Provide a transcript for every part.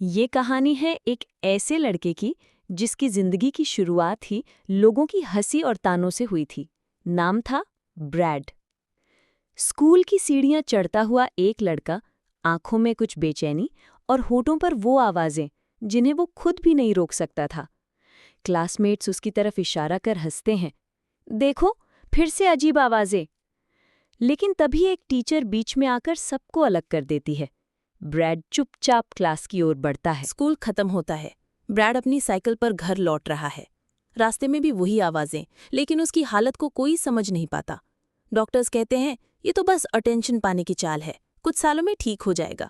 ये कहानी है एक ऐसे लड़के की जिसकी जिंदगी की शुरुआत ही लोगों की हंसी और तानों से हुई थी। नाम था ब्रैड। स्कूल की सीढ़ियां चढ़ता हुआ एक लड़का, आंखों में कुछ बेचैनी और होठों पर वो आवाजें जिन्हें वो खुद भी नहीं रोक सकता था। क्लासमेट्स उसकी तरफ इशारा कर हंसते हैं, देखो फिर से अजीब आवाजें। लेकिन तभी एक टीचर बीच में आकर सबको अलग कर देती है। ब्रैड चुपचाप क्लास की ओर बढ़ता है। स्कूल खत्म होता है। ब्रैड अपनी साइकिल पर घर लौट रहा है। रास्ते में भी वही आवाजें, लेकिन उसकी हालत को कोई समझ नहीं पाता। डॉक्टर्स कहते हैं ये तो बस अटेंशन पाने की चाल है, कुछ सालों में ठीक हो जाएगा।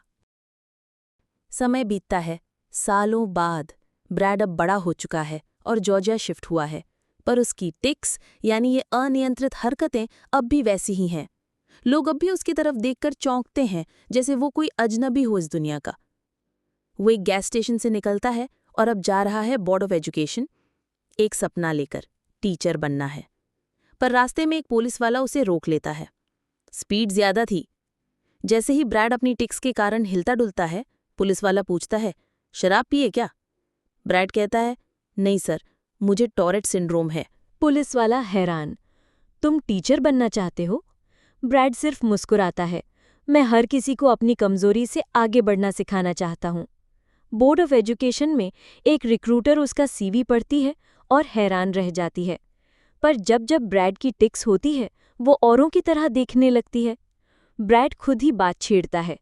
समय बीतता है। सालों बाद ब्रैड अब बड़ा हो चुका है और जॉर्जिया शिफ्ट हुआ है, पर उसकी टिक्स यानी ये अनियंत्रित हरकतें अब भी वैसी ही हैं। लोग अब भी उसकी तरफ देखकर चौंकते हैं, जैसे वो कोई अजनबी हो इस दुनिया का। वो एक गैस स्टेशन से निकलता है और अब जा रहा है बोर्ड ऑफ एजुकेशन, एक सपना लेकर, टीचर बनना है। पर रास्ते में एक पुलिस वाला उसे रोक लेता है। स्पीड ज्यादा थी। जैसे ही ब्रैड अपनी टिक्स के कारण हिलता डुलता है, पुलिस वाला पूछता है, शराब पिए क्या? ब्रैड कहता है, नहीं सर, मुझे टॉरेट सिंड्रोम है। पुलिस वाला हैरान, तुम टीचर बनना चाहते हो? ब्रैड सिर्फ मुस्कुराता है, मैं हर किसी को अपनी कमजोरी से आगे बढ़ना सिखाना चाहता हूँ। बोर्ड ऑफ एजुकेशन में एक रिक्रूटर उसका सीवी पढ़ती है और हैरान रह जाती है। पर जब जब ब्रैड की टिक्स होती है, वो औरों की तरह देखने लगती है। ब्रैड खुद ही बात छेड़ता है,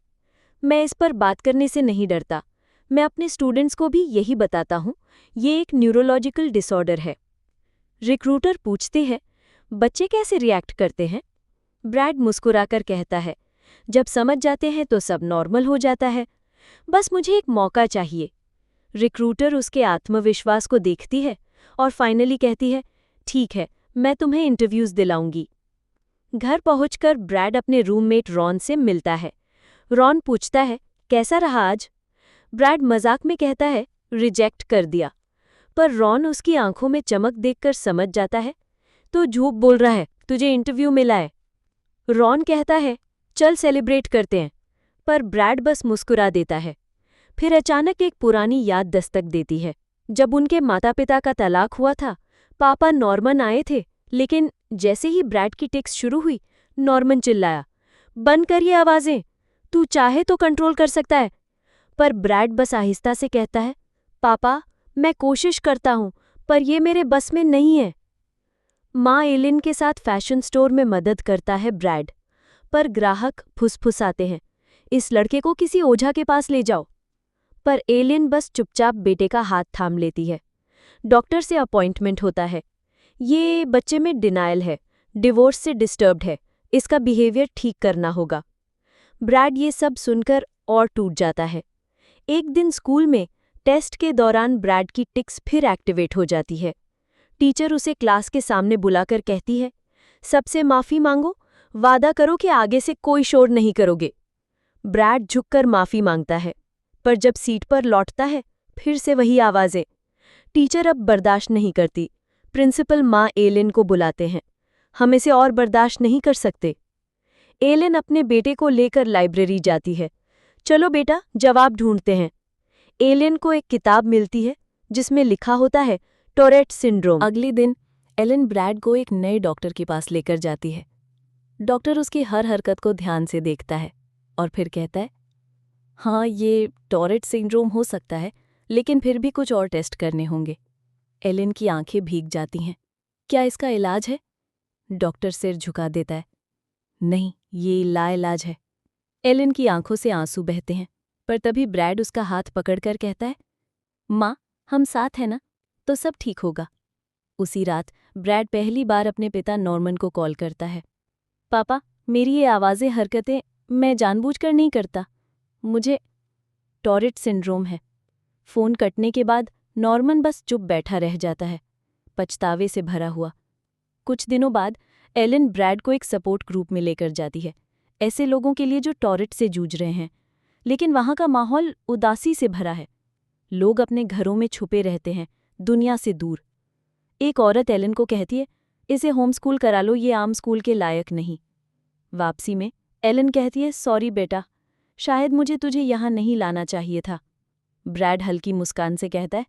मैं इस पर बात करने से नहीं डरता, मैं अपने स्टूडेंट्स को भी यही बताता हूँ, ये एक न्यूरोलॉजिकल डिसऑर्डर है। रिक्रूटर पूछते हैं, बच्चे कैसे रिएक्ट करते हैं? ब्रैड मुस्कुराकर कहता है, जब समझ जाते हैं तो सब नॉर्मल हो जाता है, बस मुझे एक मौका चाहिए। रिक्रूटर उसके आत्मविश्वास को देखती है और फाइनली कहती है, ठीक है, मैं तुम्हें इंटरव्यूज दिलाऊंगी। घर पहुंचकर ब्रैड अपने रूममेट रॉन से मिलता है। रॉन पूछता है, कैसा रहा आज? ब्रैड मजाक में कहता है, रिजेक्ट कर दिया। पर रॉन उसकी आंखों में चमक देखकर समझ जाता है, तो झूठ बोल रहा है, तुझे इंटरव्यू मिला है। रॉन कहता है, चल सेलिब्रेट करते हैं, पर ब्रैड बस मुस्कुरा देता है। फिर अचानक एक पुरानी याद दस्तक देती है। जब उनके माता पिता का तलाक हुआ था, पापा नॉर्मन आए थे, लेकिन जैसे ही ब्रैड की टिक्स शुरू हुई, नॉर्मन चिल्लाया, बंद कर ये आवाजें, तू चाहे तो कंट्रोल कर सकता है। पर ब्रैड बस आहिस्ता से कहता है, पापा मैं कोशिश करता हूं, पर ये मेरे बस में नहीं है। माँ एलिन के साथ फैशन स्टोर में मदद करता है ब्रैड, पर ग्राहक फुसफुसाते हैं, इस लड़के को किसी ओझा के पास ले जाओ। पर एलिन बस चुपचाप बेटे का हाथ थाम लेती है। डॉक्टर से अपॉइंटमेंट होता है। ये बच्चे में डिनायल है, डिवोर्स से डिस्टर्ब्ड है, इसका बिहेवियर ठीक करना होगा। ब्रैड ये सब सुनकर और टूट जाता है। एक दिन स्कूल में टेस्ट के दौरान ब्रैड की टिक्स फिर एक्टिवेट हो जाती है। टीचर उसे क्लास के सामने बुलाकर कहती है, सबसे माफी मांगो, वादा करो कि आगे से कोई शोर नहीं करोगे। ब्रैड झुककर माफी मांगता है, पर जब सीट पर लौटता है, फिर से वही आवाजें। टीचर अब बर्दाश्त नहीं करती। प्रिंसिपल माँ एलिन को बुलाते हैं, हम इसे और बर्दाश्त नहीं कर सकते। एलिन अपने बेटे को लेकर लाइब्रेरी जाती है, चलो बेटा जवाब ढूंढते हैं। एलिन को एक किताब मिलती है जिसमें लिखा होता है टोरेट सिंड्रोम। अगले दिन एलिन ब्रैड को एक नए डॉक्टर के पास लेकर जाती है। डॉक्टर उसकी हर हरकत को ध्यान से देखता है और फिर कहता है, हाँ ये टॉरेट सिंड्रोम हो सकता है, लेकिन फिर भी कुछ और टेस्ट करने होंगे। एलिन की आंखें भीग जाती हैं, क्या इसका इलाज है? डॉक्टर सिर झुका देता है, नहीं ये लाइलाज है। एलिन की आंखों से आंसू बहते हैं, पर तभी ब्रैड उसका हाथ पकड़कर कहता है, माँ हम साथ हैं ना, तो सब ठीक होगा। उसी रात ब्रैड पहली बार अपने पिता नॉर्मन को कॉल करता है, पापा मेरी ये आवाज़ें हरकतें मैं जानबूझकर नहीं करता, मुझे टॉरेट सिंड्रोम है। फ़ोन कटने के बाद नॉर्मन बस चुप बैठा रह जाता है, पछतावे से भरा हुआ। कुछ दिनों बाद एलिन ब्रैड को एक सपोर्ट ग्रुप में लेकर जाती है, ऐसे लोगों के लिए जो टॉरेट से जूझ रहे हैं। लेकिन वहाँ का माहौल उदासी से भरा है। लोग अपने घरों में छुपे रहते हैं, दुनिया से दूर। एक औरत एलिन को कहती है, इसे होम स्कूल करा लो, ये आम स्कूल के लायक नहीं। वापसी में एलिन कहती है, सॉरी बेटा, शायद मुझे तुझे यहाँ नहीं लाना चाहिए था। ब्रैड हल्की मुस्कान से कहता है,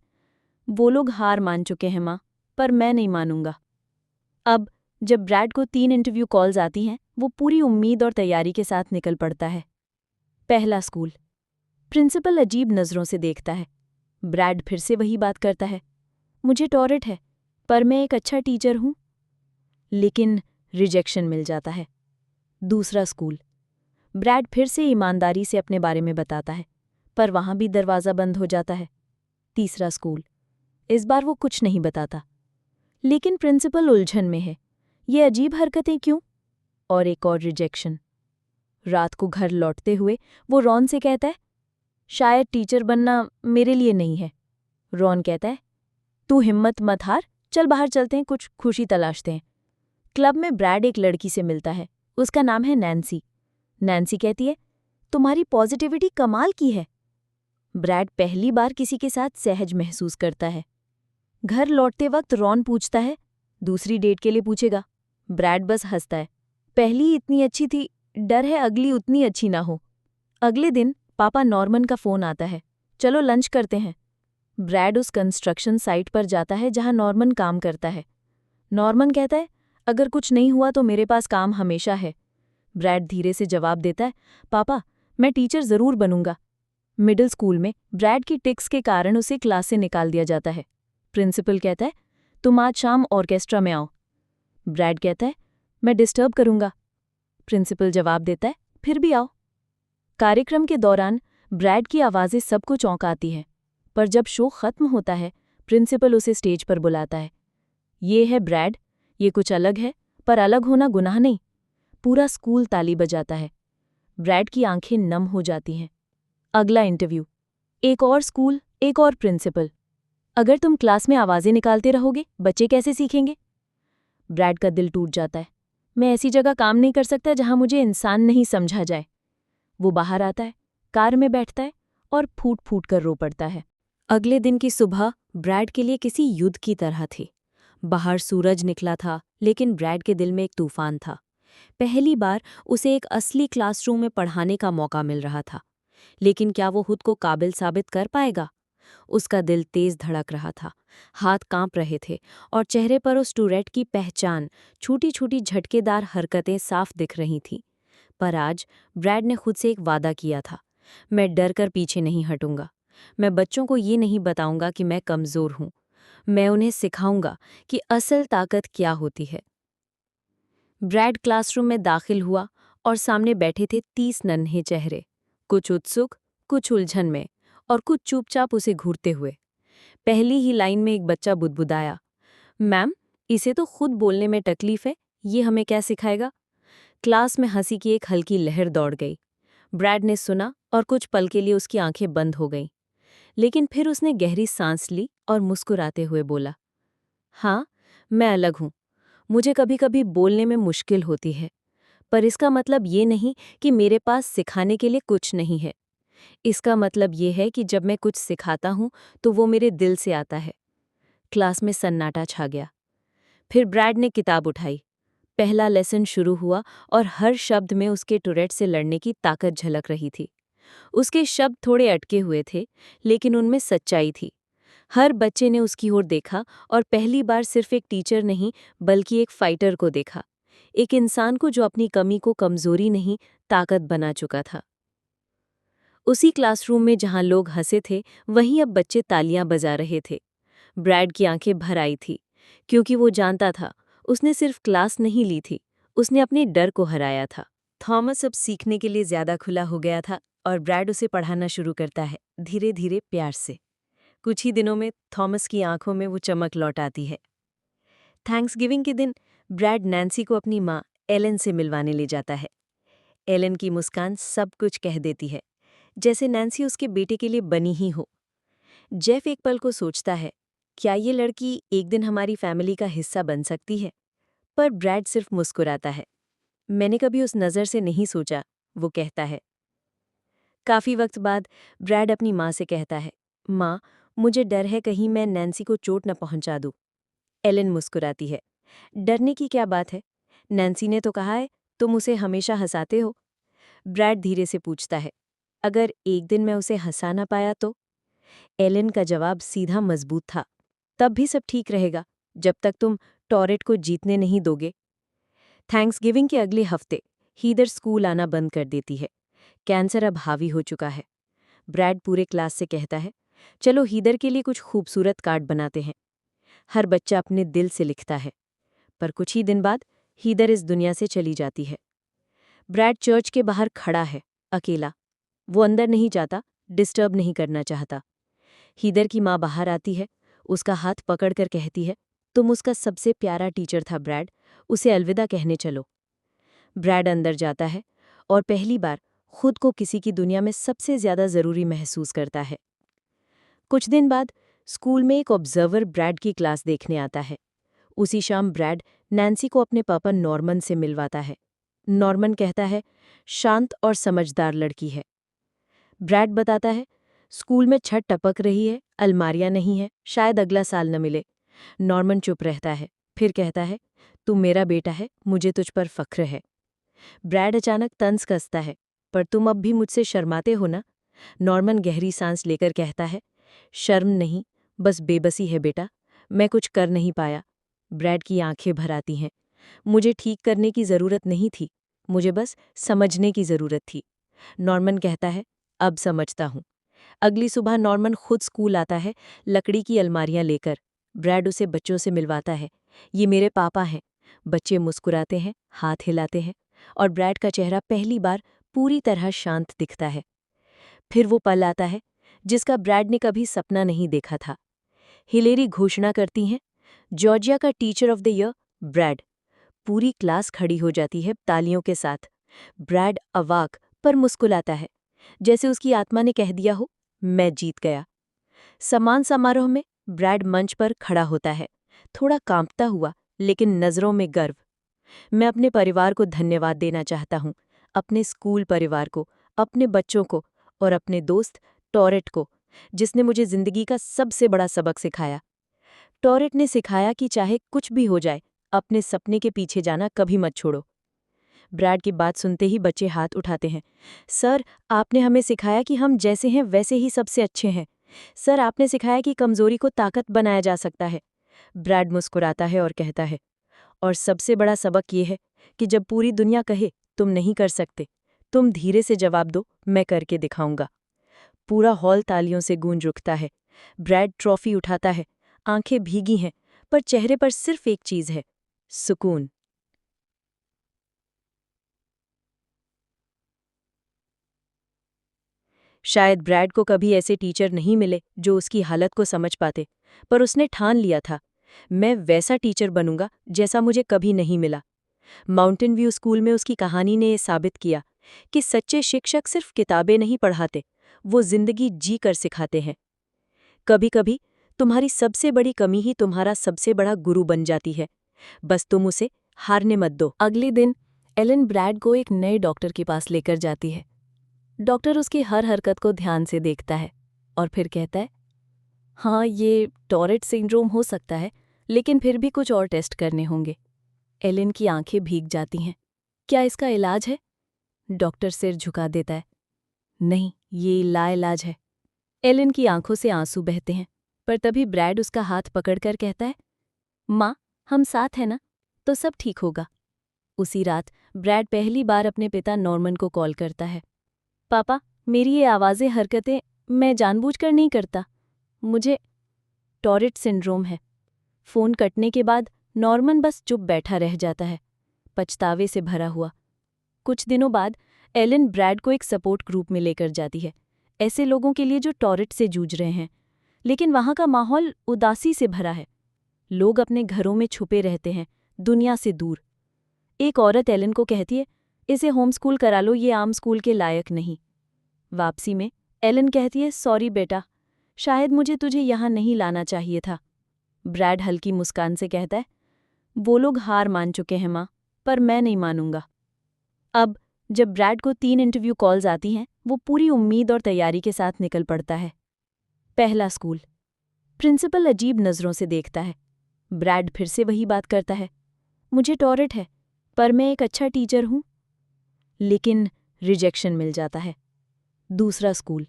वो लोग हार मान चुके हैं माँ, पर मैं नहीं मानूंगा। अब जब ब्रैड को 3 इंटरव्यू कॉल्स आती हैं, वो पूरी उम्मीद और तैयारी के साथ निकल पड़ता है। पहला स्कूल। प्रिंसिपल अजीब नज़रों से देखता है। ब्रैड फिर से वही बात करता है, मुझे टॉरेट है, पर मैं एक अच्छा टीचर हूँ। लेकिन रिजेक्शन मिल जाता है। दूसरा स्कूल। ब्रैड फिर से ईमानदारी से अपने बारे में बताता है, पर वहाँ भी दरवाज़ा बंद हो जाता है। तीसरा स्कूल। इस बार वो कुछ नहीं बताता, लेकिन प्रिंसिपल उलझन में है, ये अजीब हरकतें क्यों? और एक और रिजेक्शन। रात को घर लौटते हुए वो रॉन से कहता है, शायद टीचर बनना मेरे लिए नहीं है। रॉन कहता है, तू हिम्मत मत हार, चल बाहर चलते हैं, कुछ खुशी तलाशते हैं। क्लब में ब्रैड एक लड़की से मिलता है, उसका नाम है नैन्सी। नैन्सी कहती है, तुम्हारी पॉजिटिविटी कमाल की है। ब्रैड पहली बार किसी के साथ सहज महसूस करता है। घर लौटते वक्त रॉन पूछता है, दूसरी डेट के लिए पूछेगा? ब्रैड बस हंसता है, पहली इतनी अच्छी थी, डर है अगली उतनी अच्छी ना हो। अगले दिन पापा नॉर्मन का फ़ोन आता है, चलो लंच करते हैं। ब्रैड उस कंस्ट्रक्शन साइट पर जाता है जहां नॉर्मन काम करता है। नॉर्मन कहता है, अगर कुछ नहीं हुआ तो मेरे पास काम हमेशा है। ब्रैड धीरे से जवाब देता है, पापा मैं टीचर ज़रूर बनूंगा। मिडिल स्कूल में ब्रैड की टिक्स के कारण उसे क्लास से निकाल दिया जाता है। प्रिंसिपल कहता है, तुम आज शाम ऑर्केस्ट्रा में आओ। ब्रैड कहता है, मैं डिस्टर्ब करूंगा। प्रिंसिपल जवाब देता है, फिर भी आओ। कार्यक्रम के दौरान ब्रैड की आवाज़ें सबको चौंकाती हैं, पर जब शो खत्म होता है प्रिंसिपल उसे स्टेज पर बुलाता है। ये है ब्रैड, ये कुछ अलग है, पर अलग होना गुनाह नहीं। पूरा स्कूल ताली बजाता है। ब्रैड की आंखें नम हो जाती हैं। अगला इंटरव्यू। एक और स्कूल, एक और प्रिंसिपल। अगर तुम क्लास में आवाज़ें निकालते रहोगे, बच्चे कैसे सीखेंगे? ब्रैड का दिल टूट जाता है। मैं ऐसी जगह काम नहीं कर सकता जहां मुझे इंसान नहीं समझा जाए। वो बाहर आता है, कार में बैठता है और फूट फूट कर रो पड़ता है। अगले दिन की सुबह ब्रैड के लिए किसी युद्ध की तरह थी। बाहर सूरज निकला था, लेकिन ब्रैड के दिल में एक तूफान था। पहली बार उसे एक असली क्लासरूम में पढ़ाने का मौका मिल रहा था, लेकिन क्या वो खुद को काबिल साबित कर पाएगा? उसका दिल तेज धड़क रहा था, हाथ कांप रहे थे और चेहरे पर उस टूरेट की पहचान, छोटी छोटी झटकेदार हरकतें साफ दिख रही थीं। पर आज ब्रैड ने खुद से एक वादा किया था, मैं डर कर पीछे नहीं हटूंगा। मैं बच्चों को ये नहीं बताऊंगा कि मैं कमज़ोर हूं। मैं उन्हें सिखाऊंगा कि असल ताकत क्या होती है। ब्रैड क्लासरूम में दाखिल हुआ और सामने बैठे थे 30 नन्हे चेहरे, कुछ उत्सुक, कुछ उलझन में और कुछ चुपचाप उसे घूरते हुए। पहली ही लाइन में एक बच्चा बुदबुदाया, मैम, इसे तो खुद बोलने में तकलीफ है, ये हमें क्या सिखाएगा? क्लास में हंसी की एक हल्की लहर दौड़ गई। ब्रैड ने सुना और कुछ पल के लिए उसकी आंखें बंद हो गईं। लेकिन फिर उसने गहरी सांस ली और मुस्कुराते हुए बोला, हाँ, मैं अलग हूँ। मुझे कभी कभी बोलने में मुश्किल होती है, पर इसका मतलब ये नहीं कि मेरे पास सिखाने के लिए कुछ नहीं है। इसका मतलब ये है कि जब मैं कुछ सिखाता हूँ तो वो मेरे दिल से आता है। क्लास में सन्नाटा छा गया। फिर ब्रैड ने किताब उठाई। पहला लेसन शुरू हुआ और हर शब्द में उसके टूरेट से लड़ने की ताकत झलक रही थी। उसके शब्द थोड़े अटके हुए थे, लेकिन उनमें सच्चाई थी। हर बच्चे ने उसकी ओर देखा और पहली बार सिर्फ एक टीचर नहीं, बल्कि एक फाइटर को देखा। एक इंसान को जो अपनी कमी को कमजोरी नहीं, ताकत बना चुका था। उसी क्लासरूम में जहां लोग हंसे थे, वहीं अब बच्चे तालियां बजा रहे थे। ब्रैड की आंखें भर आई थी, क्योंकि वो जानता था उसने सिर्फ क्लास नहीं ली थी, उसने अपने डर को हराया था। थॉमस अब सीखने के लिए ज्यादा खुला हो गया था और ब्रैड उसे पढ़ाना शुरू करता है, धीरे धीरे प्यार से। कुछ ही दिनों में थॉमस की आंखों में वो चमक लौट आती है। थैंक्सगिविंग के दिन ब्रैड नैन्सी को अपनी माँ एलन से मिलवाने ले जाता है। एलन की मुस्कान सब कुछ कह देती है, जैसे नैन्सी उसके बेटे के लिए बनी ही हो। जेफ एक पल को सोचता है, क्या ये लड़की एक दिन हमारी फैमिली का हिस्सा बन सकती है? पर ब्रैड सिर्फ मुस्कुराता है। मैंने कभी उस नज़र से नहीं सोचा, वो कहता है। काफ़ी वक्त बाद ब्रैड अपनी माँ से कहता है, माँ, मुझे डर है कहीं मैं नैन्सी को चोट न पहुंचा दूँ। एलन मुस्कुराती है, डरने की क्या बात है? नैन्सी ने तो कहा है, तुम उसे हमेशा हंसाते हो। ब्रैड धीरे से पूछता है, अगर एक दिन मैं उसे हंसा ना पाया तो? एलन का जवाब सीधा मजबूत था। तब भी सब ठीक रहेगा जब तक तुम टॉरेट को जीतने नहीं दोगे। थैंक्सगिविंग के अगले हफ्ते हीदर स्कूल आना बंद कर देती है। कैंसर अब हावी हो चुका है। ब्रैड पूरे क्लास से कहता है, चलो हीदर के लिए कुछ खूबसूरत कार्ड बनाते हैं। हर बच्चा अपने दिल से लिखता है। पर कुछ ही दिन बाद हीदर इस दुनिया से चली जाती है। ब्रैड चर्च के बाहर खड़ा है, अकेला। वो अंदर नहीं जाता, डिस्टर्ब नहीं करना चाहता। हीदर की माँ बाहर आती है, उसका हाथ पकड़कर कहती है, तुम उसका सबसे प्यारा टीचर था ब्रैड, उसे अलविदा कहने चलो। ब्रैड अंदर जाता है और पहली बार खुद को किसी की दुनिया में सबसे ज्यादा जरूरी महसूस करता है। कुछ दिन बाद स्कूल में एक ऑब्जर्वर ब्रैड की क्लास देखने आता है। उसी शाम ब्रैड नैन्सी को अपने पापा नॉर्मन से मिलवाता है। नॉर्मन कहता है, शांत और समझदार लड़की है। ब्रैड बताता है, स्कूल में छत टपक रही है, अलमारियां नहीं है, शायद अगला साल न मिले। नॉर्मन चुप रहता है, फिर कहता है, तू मेरा बेटा है, मुझे तुझ पर फख्र है। ब्रैड अचानक तंज कसता है, पर तुम अब भी मुझसे शर्माते हो ना? नॉर्मन गहरी सांस लेकर कहता है, शर्म नहीं, बस बेबसी है बेटा, मैं कुछ कर नहीं पाया। ब्रैड की आंखें भर आती हैं। मुझे ठीक करने की जरूरत नहीं थी, मुझे बस समझने की जरूरत थी। नॉर्मन कहता है, अब समझता हूं। अगली सुबह नॉर्मन खुद स्कूल आता है, लकड़ी की अलमारियां लेकर। ब्रैड उसे बच्चों से मिलवाता है। ये मेरे पापा हैं। बच्चे मुस्कुराते हैं, हाथ हिलाते हैं, और ब्रैड का चेहरा पहली बार पूरी तरह शांत दिखता है। फिर वो पल आता है जिसका ब्रैड ने कभी सपना नहीं देखा था। हिलेरी घोषणा करती हैं, जॉर्जिया का teacher of the year Brad. पूरी क्लास खड़ी हो जाती है तालियों के साथ। ब्रैड अवाक पर मुस्कुराता है, जैसे उसकी आत्मा ने कह दिया हो, मैं जीत गया। सम्मान समारोह में ब्रैड मंच पर खड़ा होता है, थोड़ा कांपता हुआ, लेकिन नजरों में गर्व। मैं अपने परिवार को धन्यवाद देना चाहता हूँ, अपने स्कूल परिवार को, अपने बच्चों को और अपने दोस्त टॉरेट को, जिसने मुझे जिंदगी का सबसे बड़ा सबक सिखाया। टॉरेट ने सिखाया कि चाहे कुछ भी हो जाए, अपने सपने के पीछे जाना कभी मत छोड़ो। ब्रैड की बात सुनते ही बच्चे हाथ उठाते हैं। सर, आपने हमें सिखाया कि हम जैसे हैं वैसे ही सबसे अच्छे हैं। सर, आपने सिखाया कि कमजोरी को ताकत बनाया जा सकता है। ब्रैड मुस्कुराता है और कहता है, और सबसे बड़ा सबक ये है कि जब पूरी दुनिया कहे तुम नहीं कर सकते, तुम धीरे से जवाब दो, मैं करके दिखाऊंगा। पूरा हॉल तालियों से गूंज उठता है। ब्रैड ट्रॉफी उठाता है, आंखें भीगी हैं, पर चेहरे पर सिर्फ एक चीज है, सुकून। शायद ब्रैड को कभी ऐसे टीचर नहीं मिले जो उसकी हालत को समझ पाते, पर उसने ठान लिया था, मैं वैसा टीचर बनूंगा जैसा मुझे कभी नहीं मिला। माउंटेन व्यू स्कूल में उसकी कहानी ने यह साबित किया कि सच्चे शिक्षक सिर्फ किताबें नहीं पढ़ाते, वो जिंदगी जी कर सिखाते हैं। कभी कभी तुम्हारी सबसे बड़ी कमी ही तुम्हारा सबसे बड़ा गुरु बन जाती है, बस तुम उसे हारने मत दो। अगले दिन एलन ब्रैड को एक नए डॉक्टर के पास लेकर जाती है। डॉक्टर उसकी हर हरकत को ध्यान से देखता है और फिर कहता है, हाँ, ये टॉरेट सिंड्रोम हो सकता है, लेकिन फिर भी कुछ और टेस्ट करने होंगे। एलन की आंखें भीग जाती हैं। क्या इसका इलाज है? डॉक्टर सिर झुका देता है। नहीं, ये लाइलाज है। एलन की आंखों से आंसू बहते हैं, पर तभी ब्रैड उसका हाथ पकड़कर कहता है, माँ, हम साथ हैं ना, तो सब ठीक होगा। उसी रात ब्रैड पहली बार अपने पिता नॉर्मन को कॉल करता है। पापा, मेरी ये आवाज़ें हरकतें मैं जानबूझकर नहीं करता, मुझे टॉरेट सिंड्रोम है। फ़ोन कटने के बाद नॉर्मन बस चुप बैठा रह जाता है, पछतावे से भरा हुआ। कुछ दिनों बाद एलन ब्रैड को एक सपोर्ट ग्रुप में लेकर जाती है, ऐसे लोगों के लिए जो टॉरेट से जूझ रहे हैं। लेकिन वहाँ का माहौल उदासी से भरा है। लोग अपने घरों में छुपे रहते हैं, दुनिया से दूर। एक औरत एलन को कहती है, इसे होम स्कूल करा लो, ये आम स्कूल के लायक नहीं। वापसी में एलन कहती है, सॉरी बेटा, शायद मुझे तुझे यहाँ नहीं लाना चाहिए था। ब्रैड हल्की मुस्कान से कहता है, वो लोग हार मान चुके हैं माँ, पर मैं नहीं मानूंगा। अब जब ब्रैड को 3 इंटरव्यू कॉल्स आती हैं, वो पूरी उम्मीद और तैयारी के साथ निकल पड़ता है। पहला स्कूल। प्रिंसिपल अजीब नज़रों से देखता है। ब्रैड फिर से वही बात करता है, मुझे टॉरेट है, पर मैं एक अच्छा टीचर हूँ। लेकिन रिजेक्शन मिल जाता है। दूसरा स्कूल।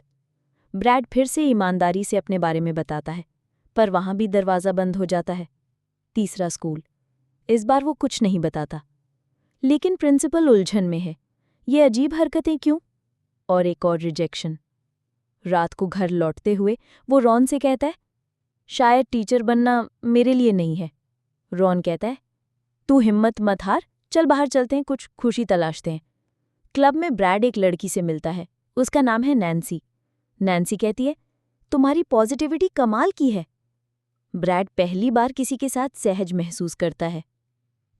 ब्रैड फिर से ईमानदारी से अपने बारे में बताता है, पर वहां भी दरवाज़ा बंद हो जाता है। तीसरा स्कूल। इस बार वो कुछ नहीं बताता, लेकिन प्रिंसिपल उलझन में है। ये अजीब हरकतें क्यों? और एक और रिजेक्शन। रात को घर लौटते हुए वो रॉन से कहता है, शायद टीचर बनना मेरे लिए नहीं है। रॉन कहता है, तू हिम्मत मत हार, चल बाहर चलते हैं, कुछ खुशी तलाशते हैं। क्लब में ब्रैड एक लड़की से मिलता है, उसका नाम है नैन्सी। नैन्सी कहती है, तुम्हारी पॉजिटिविटी कमाल की है। ब्रैड पहली बार किसी के साथ सहज महसूस करता है।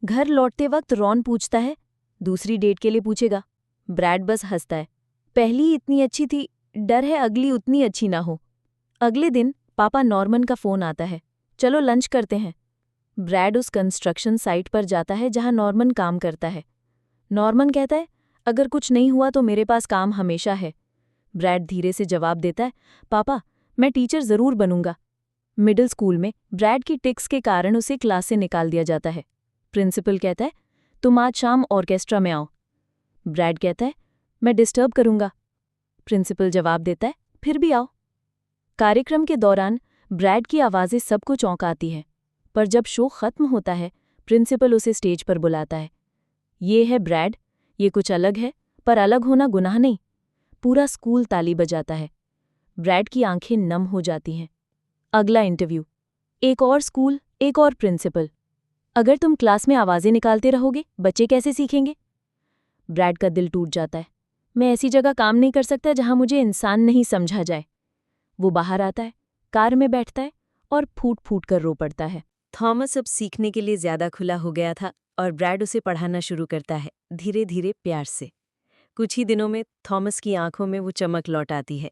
घर लौटते वक्त रॉन पूछता है, दूसरी डेट के लिए पूछेगा? ब्रैड बस हंसता है, पहली इतनी अच्छी थी, डर है अगली उतनी अच्छी ना हो। अगले दिन पापा नॉर्मन का फोन आता है, चलो लंच करते हैं। ब्रैड उस कंस्ट्रक्शन साइट पर जाता है जहां नॉर्मन काम करता है। नॉर्मन कहता है, अगर कुछ नहीं हुआ तो मेरे पास काम हमेशा है। ब्रैड धीरे से जवाब देता है, पापा मैं टीचर जरूर बनूंगा। मिडिल स्कूल में ब्रैड की टिक्स के कारण उसे क्लास से निकाल दिया जाता है। प्रिंसिपल कहता है, तुम आज शाम ऑर्केस्ट्रा में आओ। ब्रैड कहता है, मैं डिस्टर्ब करूंगा। प्रिंसिपल जवाब देता है, फिर भी आओ। कार्यक्रम के दौरान ब्रैड की आवाज़ें सबको चौंकाती हैं, पर जब शो खत्म होता है प्रिंसिपल उसे स्टेज पर बुलाता है। ये है ब्रैड, ये कुछ अलग है, पर अलग होना गुनाह नहीं। पूरा स्कूल ताली बजाता है। ब्रैड की आंखें नम हो जाती हैं। अगला इंटरव्यू। एक और स्कूल, एक और प्रिंसिपल। अगर तुम क्लास में आवाज़ें निकालते रहोगे, बच्चे कैसे सीखेंगे? ब्रैड का दिल टूट जाता है। मैं ऐसी जगह काम नहीं कर सकता जहां मुझे इंसान नहीं समझा जाए। वो बाहर आता है, कार में बैठता है और फूट फूट कर रो पड़ता है। थॉमस अब सीखने के लिए ज्यादा खुला हो गया था और ब्रैड उसे पढ़ाना शुरू करता है, धीरे धीरे प्यार से। कुछ ही दिनों में थॉमस की आंखों में वो चमक लौट आती है।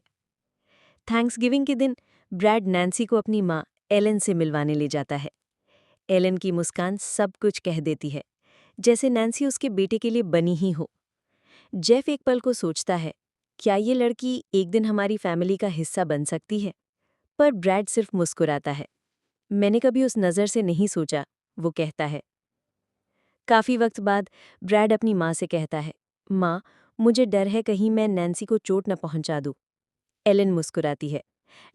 थैंक्सगिविंग के दिन ब्रैड नैन्सी को अपनी माँ एलन से मिलवाने ले जाता है। एलन की मुस्कान सब कुछ कह देती है, जैसे नैन्सी उसके बेटे के लिए बनी ही हो। जेफ एक पल को सोचता है, क्या ये लड़की एक दिन हमारी फैमिली का हिस्सा बन सकती है? पर ब्रैड सिर्फ मुस्कुराता है। मैंने कभी उस नज़र से नहीं सोचा, वो कहता है। काफी वक्त बाद ब्रैड अपनी माँ से कहता है, माँ मुझे डर है कहीं मैं नैन्सी को चोट न पहुंचा दूं। एलन मुस्कुराती है,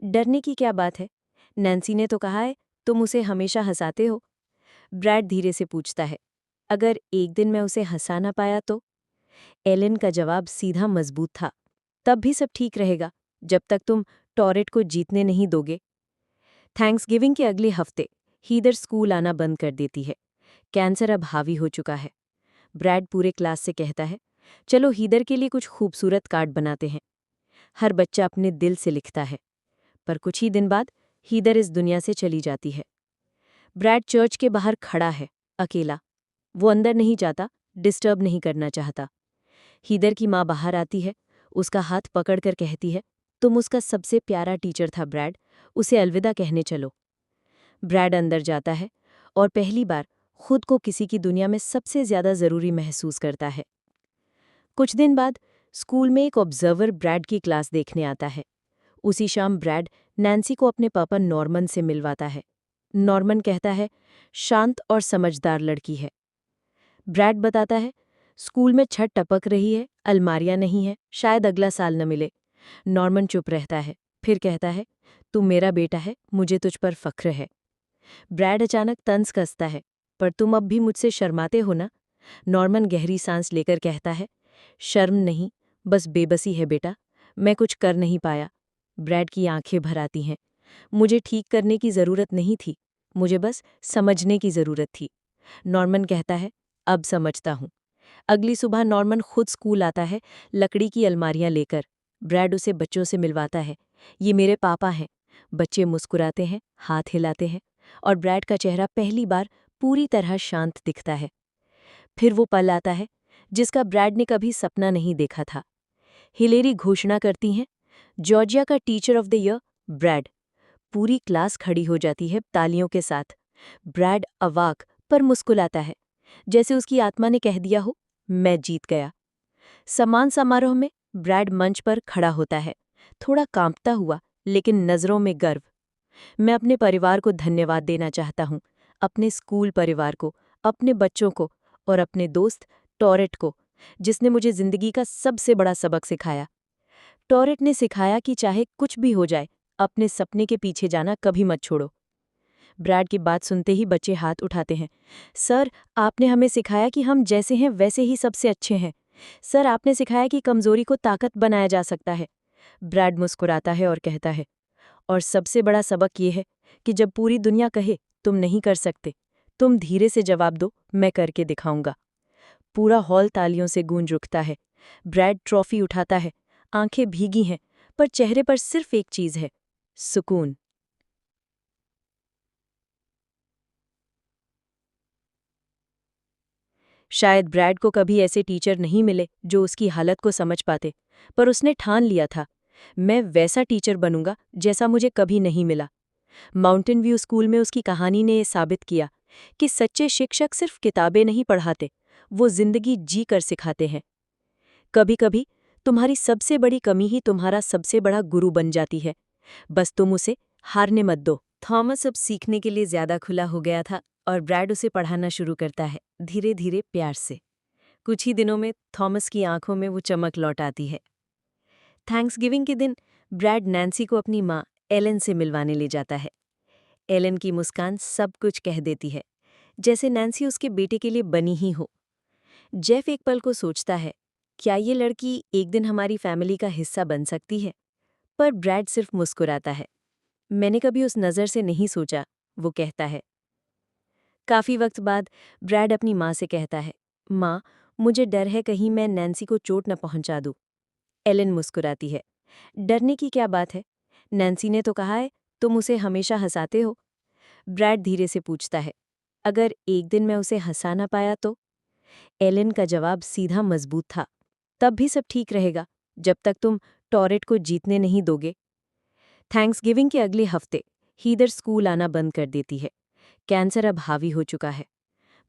डरने की क्या बात है, नैन्सी ने तो कहा है तुम उसे हमेशा हंसाते हो। ब्रैड धीरे से पूछता है, अगर एक दिन मैं उसे हंसा ना पाया तो? एलन का जवाब सीधा मजबूत था, तब भी सब ठीक रहेगा, जब तक तुम टॉरेट को जीतने नहीं दोगे। थैंक्सगिविंग के अगले हफ्ते हीदर स्कूल आना बंद कर देती है। कैंसर अब हावी हो चुका है। ब्रैड पूरे क्लास से कहता है, चलो हीदर के लिए कुछ खूबसूरत कार्ड बनाते हैं। हर बच्चा अपने दिल से लिखता है। पर कुछ ही दिन बाद हीदर इस दुनिया से चली जाती है। ब्रैड चर्च के बाहर खड़ा है, अकेला। वो अंदर नहीं जाता, डिस्टर्ब नहीं करना चाहता। हीदर की माँ बाहर आती है, उसका हाथ पकड़कर कहती है, तुम उसका सबसे प्यारा टीचर था ब्रैड, उसे अलविदा कहने चलो। ब्रैड अंदर जाता है और पहली बार खुद को किसी की दुनिया में सबसे ज्यादा जरूरी महसूस करता है। कुछ दिन बाद स्कूल में एक ऑब्जर्वर ब्रैड की क्लास देखने आता है। उसी शाम ब्रैड नैन्सी को अपने पापा नॉर्मन से मिलवाता है। नॉर्मन कहता है, शांत और समझदार लड़की है। ब्रैड बताता है, स्कूल में छत टपक रही है, अलमारियां नहीं है, शायद अगला साल न मिले। नॉर्मन चुप रहता है, फिर कहता है, तू मेरा बेटा है, मुझे तुझ पर फख्र है। ब्रैड अचानक तंज कसता है, पर तुम अब भी मुझसे शर्माते हो ना? नॉर्मन गहरी सांस लेकर कहता है, शर्म नहीं, बस बेबसी है बेटा, मैं कुछ कर नहीं पाया। ब्रैड की आंखें भर आती हैं। मुझे ठीक करने की जरूरत नहीं थी, मुझे बस समझने की जरूरत थी। नॉर्मन कहता है, अब समझता हूँ। अगली सुबह नॉर्मन खुद स्कूल आता है, लकड़ी की अलमारियां लेकर। ब्रैड उसे बच्चों से मिलवाता है, ये मेरे पापा हैं। बच्चे मुस्कुराते हैं, हाथ हिलाते हैं, और ब्रैड का चेहरा पहली बार पूरी तरह शांत दिखता है। फिर वो पल आता है जिसका ब्रैड ने कभी सपना नहीं देखा था। हिलेरी घोषणा करती हैं, जॉर्जिया का teacher of the year Brad. पूरी क्लास खड़ी हो जाती है तालियों के साथ। ब्रैड अवाक पर मुस्कुराता है, जैसे उसकी आत्मा ने कह दिया हो, मैं जीत गया। सम्मान समारोह में ब्रैड मंच पर खड़ा होता है, थोड़ा कांपता हुआ, लेकिन नजरों में गर्व। मैं अपने परिवार को धन्यवाद देना चाहता हूँ, अपने स्कूल परिवार को, अपने बच्चों को और अपने दोस्त टॉरेट को, जिसने मुझे जिंदगी का सबसे बड़ा सबक सिखाया। टॉरेट ने सिखाया कि चाहे कुछ भी हो जाए, अपने सपने के पीछे जाना कभी मत छोड़ो। ब्रैड की बात सुनते ही बच्चे हाथ उठाते हैं। सर, आपने हमें सिखाया कि हम जैसे हैं वैसे ही सबसे अच्छे हैं। सर, आपने सिखाया कि कमजोरी को ताकत बनाया जा सकता है। ब्रैड मुस्कुराता है और कहता है, और सबसे बड़ा सबक ये है कि जब पूरी दुनिया कहे तुम नहीं कर सकते, तुम धीरे से जवाब दो, मैं करके दिखाऊंगा। पूरा हॉल तालियों से गूंज उठता है। ब्रैड ट्रॉफी उठाता है, आंखें भीगी हैं, पर चेहरे पर सिर्फ एक चीज है, सुकून। शायद ब्रैड को कभी ऐसे टीचर नहीं मिले जो उसकी हालत को समझ पाते, पर उसने ठान लिया था, मैं वैसा टीचर बनूंगा जैसा मुझे कभी नहीं मिला। माउंटेन व्यू स्कूल में उसकी कहानी ने यह साबित किया कि सच्चे शिक्षक सिर्फ किताबें नहीं पढ़ाते, वो जिंदगी जी कर सिखाते हैं। कभी-कभी तुम्हारी सबसे बड़ी कमी ही तुम्हारा सबसे बड़ा गुरु बन जाती है, बस तुम उसे हारने मत दो। थॉमस अब सीखने के लिए ज्यादा खुला हो गया था और ब्रैड उसे पढ़ाना शुरू करता है, धीरे धीरे प्यार से। कुछ ही दिनों में थॉमस की आंखों में वो चमक लौट आती है। थैंक्सगिविंग के दिन ब्रैड नैन्सी को अपनी माँ एलन से मिलवाने ले जाता है। एलन की मुस्कान सब कुछ कह देती है, जैसे नैन्सी उसके बेटे के लिए बनी ही हो। जेफ एक पल को सोचता है, क्या ये लड़की एक दिन हमारी फैमिली का हिस्सा बन सकती है? पर ब्रैड सिर्फ मुस्कुराता है। मैंने कभी उस नज़र से नहीं सोचा, वो कहता है। काफी वक्त बाद ब्रैड अपनी माँ से कहता है, माँ, मुझे डर है कहीं मैं नैन्सी को चोट न पहुंचा दूं। एलन मुस्कुराती है, डरने की क्या बात है? नैन्सी ने तो कहा है, तुम उसे हमेशा हंसाते हो। ब्रैड धीरे से पूछता है, अगर एक दिन मैं उसे हंसा ना पाया तो? एलन का जवाब सीधा मजबूत था, तब भी सब ठीक रहेगा, जब तक तुम टॉरेट को जीतने नहीं दोगे। थैंक्सगिविंग के अगले हफ्ते हीदर स्कूल आना बंद कर देती है। कैंसर अब हावी हो चुका है।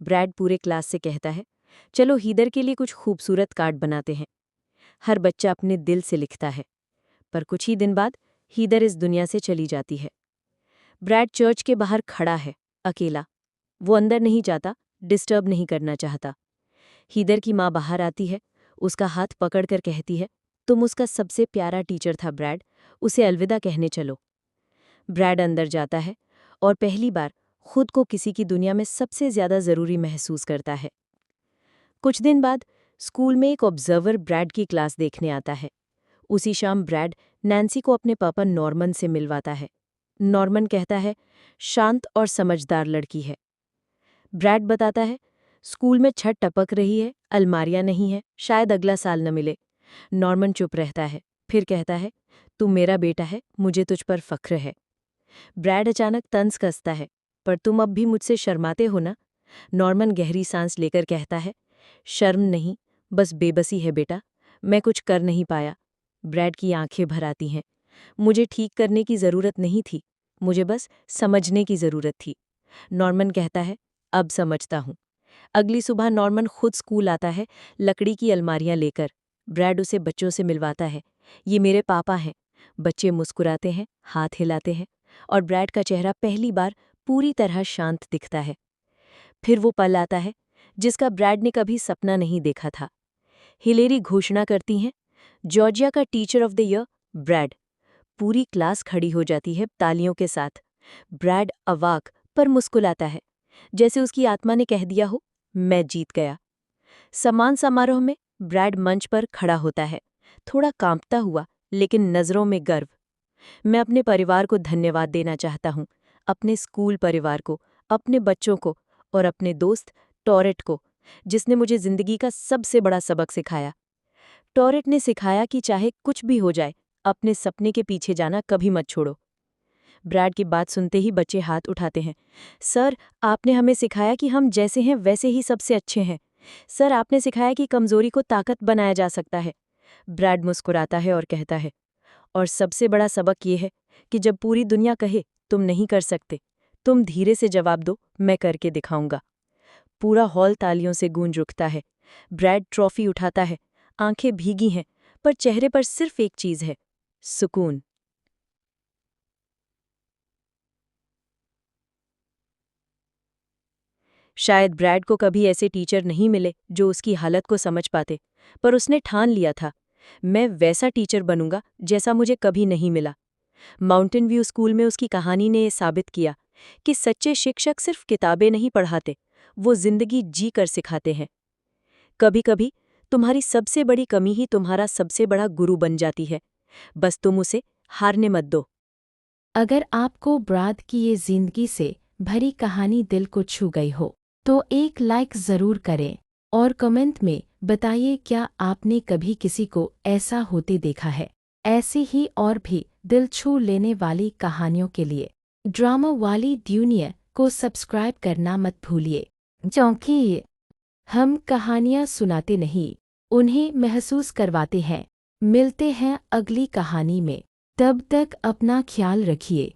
ब्रैड पूरे क्लास से कहता है, चलो हीदर के लिए कुछ खूबसूरत कार्ड बनाते हैं। हर बच्चा अपने दिल से लिखता है। पर कुछ ही दिन बाद हीदर इस दुनिया से चली जाती है। ब्रैड चर्च के बाहर खड़ा है, अकेला। वो अंदर नहीं जाता, डिस्टर्ब नहीं करना चाहता। हीदर की माँ बाहर आती है, उसका हाथ पकड़कर कहती है, तुम उसका सबसे प्यारा टीचर था ब्रैड, उसे अलविदा कहने चलो। ब्रैड अंदर जाता है और पहली बार खुद को किसी की दुनिया में सबसे ज्यादा जरूरी महसूस करता है। कुछ दिन बाद स्कूल में एक ऑब्जर्वर ब्रैड की क्लास देखने आता है। उसी शाम ब्रैड नैन्सी को अपने पापा नॉर्मन से मिलवाता है। नॉर्मन कहता है, शांत और समझदार लड़की है। ब्रैड बताता है, स्कूल में छत टपक रही है, अलमारियां नहीं है, शायद अगला साल न मिले। नॉर्मन चुप रहता है, फिर कहता है, तू मेरा बेटा है, मुझे तुझ पर फख्र है। ब्रैड अचानक तंज कसता है, पर तुम अब भी मुझसे शर्माते हो ना? नॉर्मन गहरी सांस लेकर कहता है, शर्म नहीं, बस बेबसी है बेटा, मैं कुछ कर नहीं पाया। ब्रैड की आंखें भर आती हैं। मुझे ठीक करने की जरूरत नहीं थी, मुझे बस समझने की जरूरत थी। नॉर्मन कहता है, अब समझता हूँ। अगली सुबह नॉर्मन खुद स्कूल आता है, लकड़ी की अलमारियां लेकर। ब्रैड उसे बच्चों से मिलवाता है, ये मेरे पापा हैं। बच्चे मुस्कुराते हैं, हाथ हिलाते हैं, और ब्रैड का चेहरा पहली बार पूरी तरह शांत दिखता है। फिर वो पल आता है जिसका ब्रैड ने कभी सपना नहीं देखा था। हिलेरी घोषणा करती हैं, जॉर्जिया का teacher of the year Brad. पूरी क्लास खड़ी हो जाती है तालियों के साथ। ब्रैड अवाक पर मुस्कुराता है, जैसे उसकी आत्मा ने कह दिया हो, मैं जीत गया। सम्मान समारोह में ब्रैड मंच पर खड़ा होता है, थोड़ा कांपता हुआ, लेकिन नजरों में गर्व। मैं अपने परिवार को धन्यवाद देना चाहता हूँ, अपने स्कूल परिवार को, अपने बच्चों को और अपने दोस्त टॉरेट को, जिसने मुझे जिंदगी का सबसे बड़ा सबक सिखाया। टॉरेट ने सिखाया कि चाहे कुछ भी हो जाए, अपने सपने के पीछे जाना कभी मत छोड़ो। ब्रैड की बात सुनते ही बच्चे हाथ उठाते हैं। सर, आपने हमें सिखाया कि हम जैसे हैं वैसे ही सबसे अच्छे हैं। सर, आपने सिखाया कि कमजोरी को ताकत बनाया जा सकता है। ब्रैड मुस्कुराता है और कहता है, और सबसे बड़ा सबक ये है कि जब पूरी दुनिया कहे तुम नहीं कर सकते, तुम धीरे से जवाब दो, मैं करके दिखाऊंगा। पूरा हॉल तालियों से गूंज उठता है। ब्रैड ट्रॉफी उठाता है, आंखें भीगी हैं, पर चेहरे पर सिर्फ एक चीज है, सुकून। शायद ब्रैड को कभी ऐसे टीचर नहीं मिले जो उसकी हालत को समझ पाते, पर उसने ठान लिया था, मैं वैसा टीचर बनूंगा जैसा मुझे कभी नहीं मिला। माउंटेन व्यू स्कूल में उसकी कहानी ने ये साबित किया कि सच्चे शिक्षक सिर्फ किताबें नहीं पढ़ाते, वो जिंदगी जी कर सिखाते हैं। कभी-कभी तुम्हारी सबसे बड़ी कमी ही तुम्हारा सबसे बड़ा गुरु बन जाती है। बस तुम उसे हारने मत दो। अगर आपको ब्राड की ये जिंदगी से भरी कहानी दिल को छू गई हो तो एक लाइक ज़रूर करें और कमेंट में बताइए क्या आपने कभी किसी को ऐसा होते देखा है। ऐसी ही और भी दिल छू लेने वाली कहानियों के लिए ड्रामा वाली दुनिया को सब्सक्राइब करना मत भूलिए, क्योंकि हम कहानियाँ सुनाते नहीं, उन्हें महसूस करवाते हैं। मिलते हैं अगली कहानी में, तब तक अपना ख्याल रखिए।